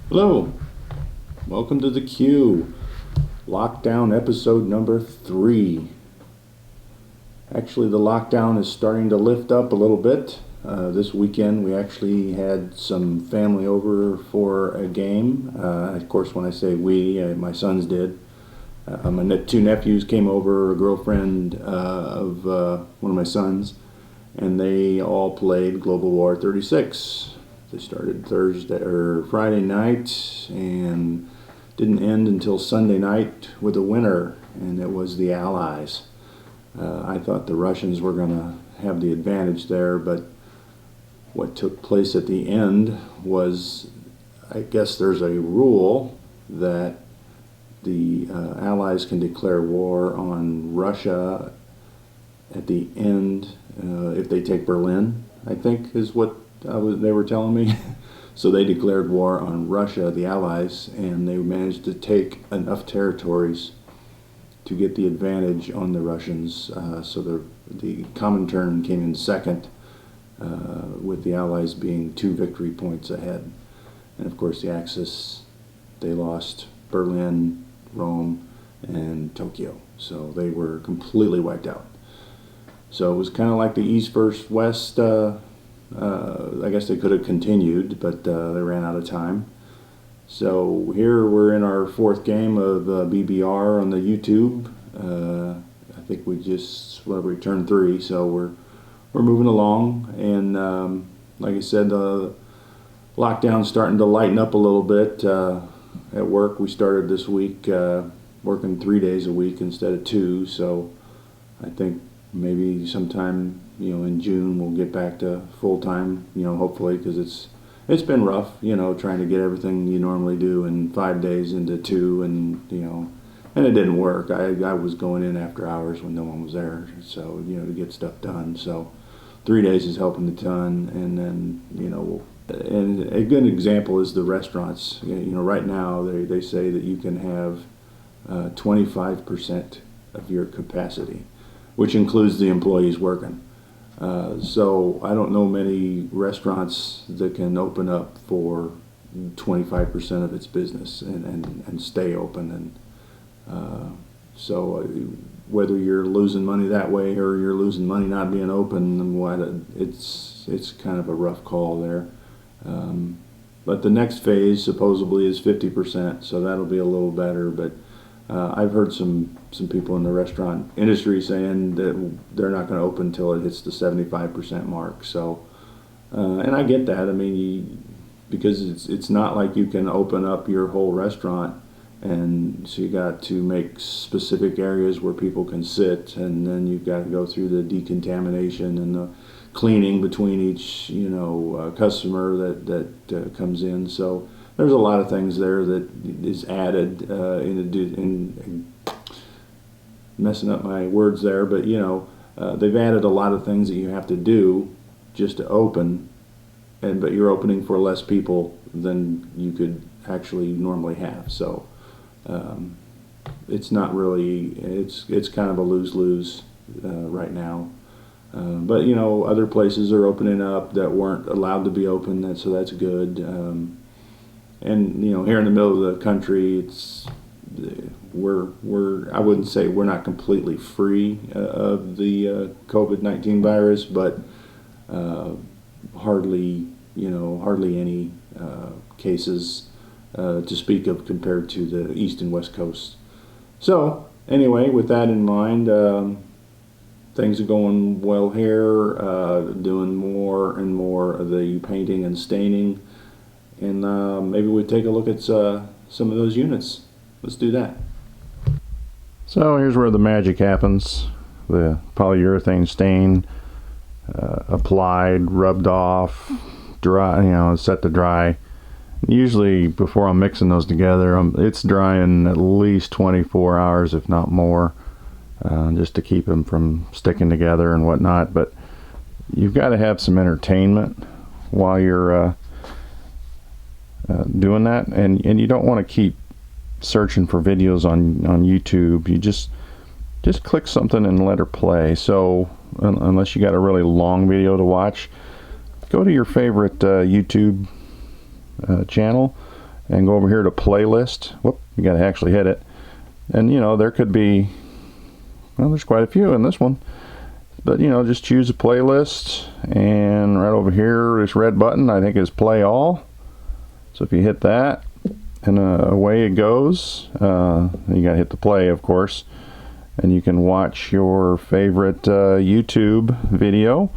Hello, welcome to the Q. Lockdown episode number 3. Actually, the lockdown is starting to lift up a little bit. This weekend we actually had some family over for a game. Of course, when I say we, my sons did. My two nephews came over, a girlfriend of one of my sons, and they all played Global War 36. They started Thursday or Friday night and didn't end until Sunday night with a winner, and it was the Allies. I thought the Russians were going to have the advantage there, but what took place at the end was, I guess there's a rule that the Allies can declare war on Russia at the end if they take Berlin, I think is what they were telling me. So they declared war on Russia, the Allies, and they managed to take enough territories to get the advantage on the Russians. So the Comintern came in second, with the Allies being 2 victory points ahead. And of course the Axis, they lost Berlin, Rome, and Tokyo. So they were completely wiped out. So it was kind of like the East versus West. I guess they could have continued, but they ran out of time. So here we're in our 4th game of BBR on the YouTube. I think we turned 3, so we're moving along. And like I said, the lockdown's starting to lighten up a little bit. At work, we started this week working 3 days a week instead of 2. So I think maybe sometime in June we'll get back to full time. Hopefully, because it's been rough. Trying to get everything you normally do in 5 days into 2, and it didn't work. I was going in after hours when no one was there, so to get stuff done. So 3 days is helping a ton, and then and a good example is the restaurants. Right now they say that you can have 25% of your capacity, which includes the employees working. So I don't know many restaurants that can open up for 25% of its business and stay open. And so whether you're losing money that way or you're losing money not being open, it's kind of a rough call there. But the next phase supposedly is 50%, so that'll be a little better. But I've heard some people in the restaurant industry saying that they're not going to open until it hits the 75% mark. So, and I get that. I mean, because it's not like you can open up your whole restaurant, and so you got to make specific areas where people can sit, and then you've got to go through the decontamination and the cleaning between each customer that comes in. So there's a lot of things there that is added in messing up my words there, but they've added a lot of things that you have to do just to open, but you're opening for less people than you could actually normally have. So it's not really, it's kind of a lose-lose right now. But other places are opening up that weren't allowed to be open, so that's good. And here in the middle of the country, we're I wouldn't say we're not completely free of the COVID-19 virus, but hardly any cases to speak of compared to the East and West Coast. So anyway, with that in mind, things are going well here. Doing more and more of the painting and staining. And maybe we take a look at some of those units. Let's do that. So here's where the magic happens. The polyurethane stain applied, rubbed off, dry, set to dry. Usually before I'm mixing those together, it's drying at least 24 hours, if not more, just to keep them from sticking together and whatnot. But you've got to have some entertainment while you're doing that, and you don't want to keep searching for videos on YouTube. You just click something and let her play. So unless you got a really long video to watch, go to your favorite YouTube channel and go over here to playlist. Whoop, you got to actually hit it. And you know, there could be, well, there's quite a few in this one. But you know, just choose a playlist, and right over here, this red button I think is play all. So if you hit that, and away it goes. You gotta hit the play, of course, and you can watch your favorite YouTube video,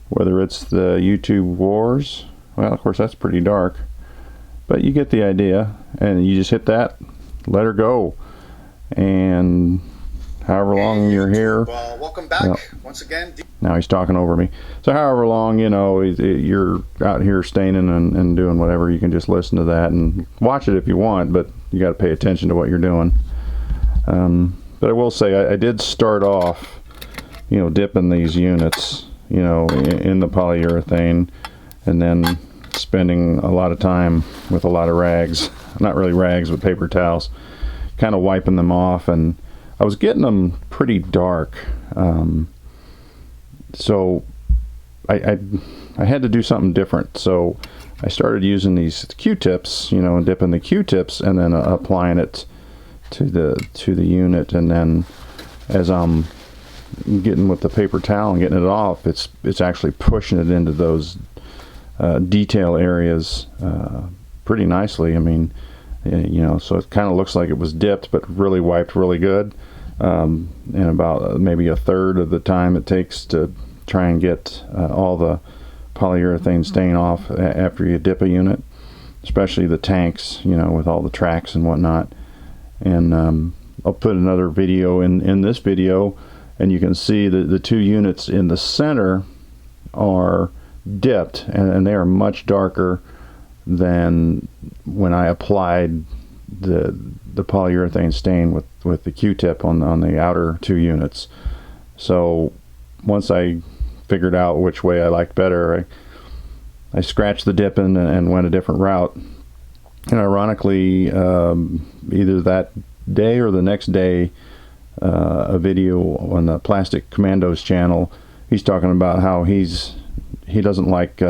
whether it's the YouTube Wars. Well, of course that's pretty dark, but you get the idea. And you just hit that, let her go, and however long you're here. Welcome back once again. Now he's talking over me. So however long, you know, you're out here staining and doing whatever, you can just listen to that and watch it if you want, but you got to pay attention to what you're doing. But I will say, I did start off, you know, dipping these units, you know, in the polyurethane, and then spending a lot of time with a lot of rags, not really rags, but paper towels, kind of wiping them off, and I was getting them pretty dark. So I had to do something different. So I started using these Q-tips, you know, and dipping the Q-tips and then applying it to the unit. And then as I'm getting with the paper towel and getting it off, it's actually pushing it into those detail areas pretty nicely. I mean, you know, so it kind of looks like it was dipped, but really wiped really good. In about maybe a third of the time it takes to try and get all the polyurethane stain off after you dip a unit, especially the tanks, you know, with all the tracks and whatnot. And I'll put another video in this video, and you can see the two units in the center are dipped, and they are much darker than when I applied the polyurethane stain with the Q-tip on the outer two units. So once I figured out which way I liked better, I scratched the dipping and went a different route. And ironically, either that day or the next day, a video on the Plastic Commandos channel, he's talking about how he doesn't like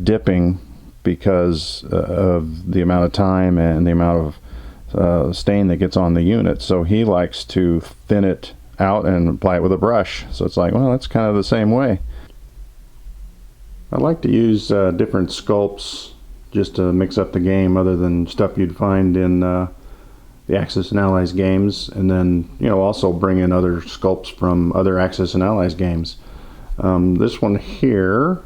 dipping because of the amount of time and the amount of stain that gets on the unit. So he likes to thin it out and apply it with a brush. So it's like, well, that's kind of the same way. I like to use different sculpts just to mix up the game, other than stuff you'd find in the Axis and Allies games, and then, you know, also bring in other sculpts from other Axis and Allies games. This one here,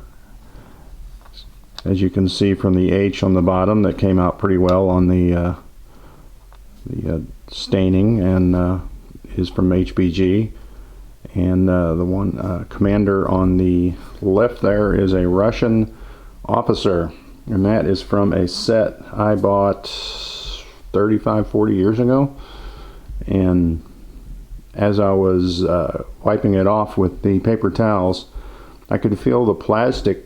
as you can see from the H on the bottom, that came out pretty well on the staining, and is from HBG. And the one commander on the left there is a Russian officer, and that is from a set I bought 35-40 years ago. And as I was wiping it off with the paper towels, I could feel the plastic,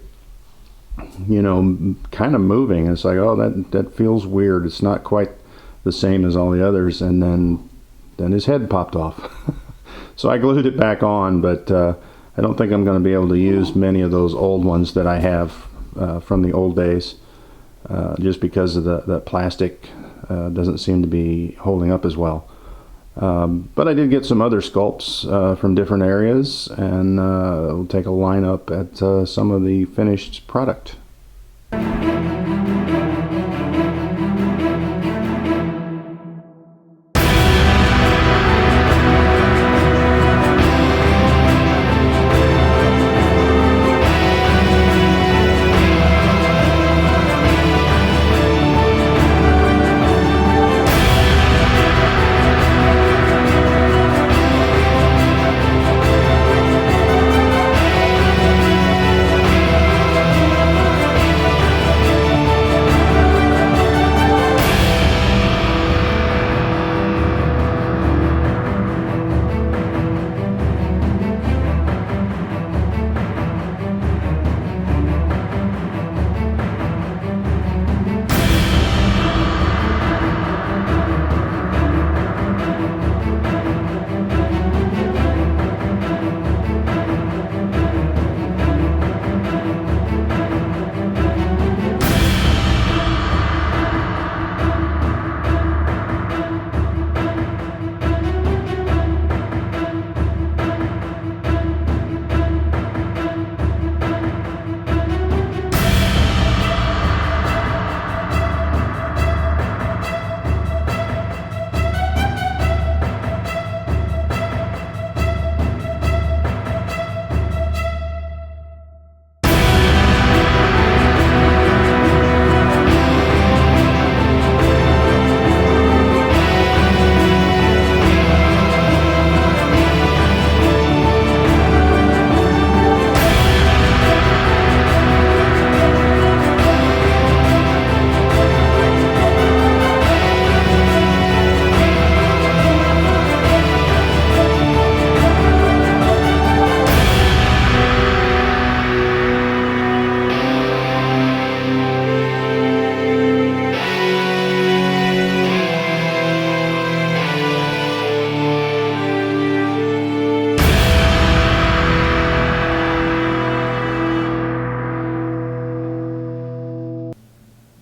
you know, kind of moving. It's like, oh, that feels weird. It's not quite the same as all the others. And then his head popped off. So I glued it back on, but I don't think I'm going to be able to use many of those old ones that I have from the old days, just because of the plastic doesn't seem to be holding up as well. But I did get some other sculpts from different areas, and we'll take a line up at some of the finished product.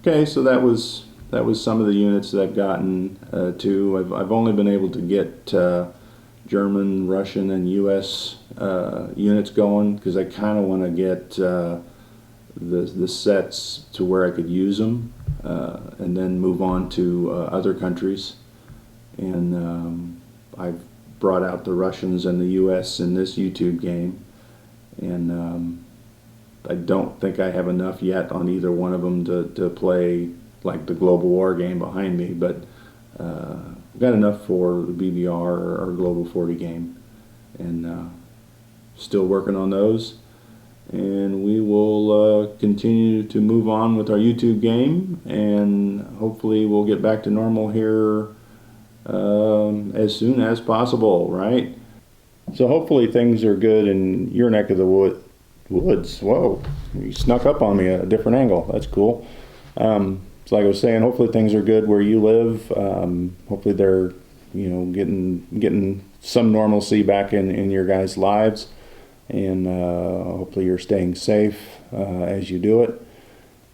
Okay, so that was some of the units that I've gotten to. I've only been able to get German, Russian, and U.S. Units going because I kind of want to get the sets to where I could use them and then move on to other countries. And I've brought out the Russians and the U.S. in this YouTube game, and I don't think I have enough yet on either one of them to play like the Global War game behind me, but I've got enough for the BBR or Global 40 game, and still working on those. And we will continue to move on with our YouTube game, and hopefully we'll get back to normal here as soon as possible, right? So hopefully things are good in your neck of the woods. Whoa, you snuck up on me at a different angle. That's cool. So like I was saying, hopefully things are good where you live. Hopefully they're, getting some normalcy back in your guys' lives, and hopefully you're staying safe as you do it.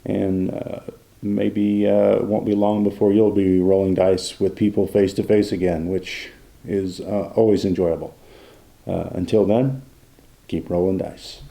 And maybe it won't be long before you'll be rolling dice with people face to face again, which is always enjoyable. Until then, keep rolling dice.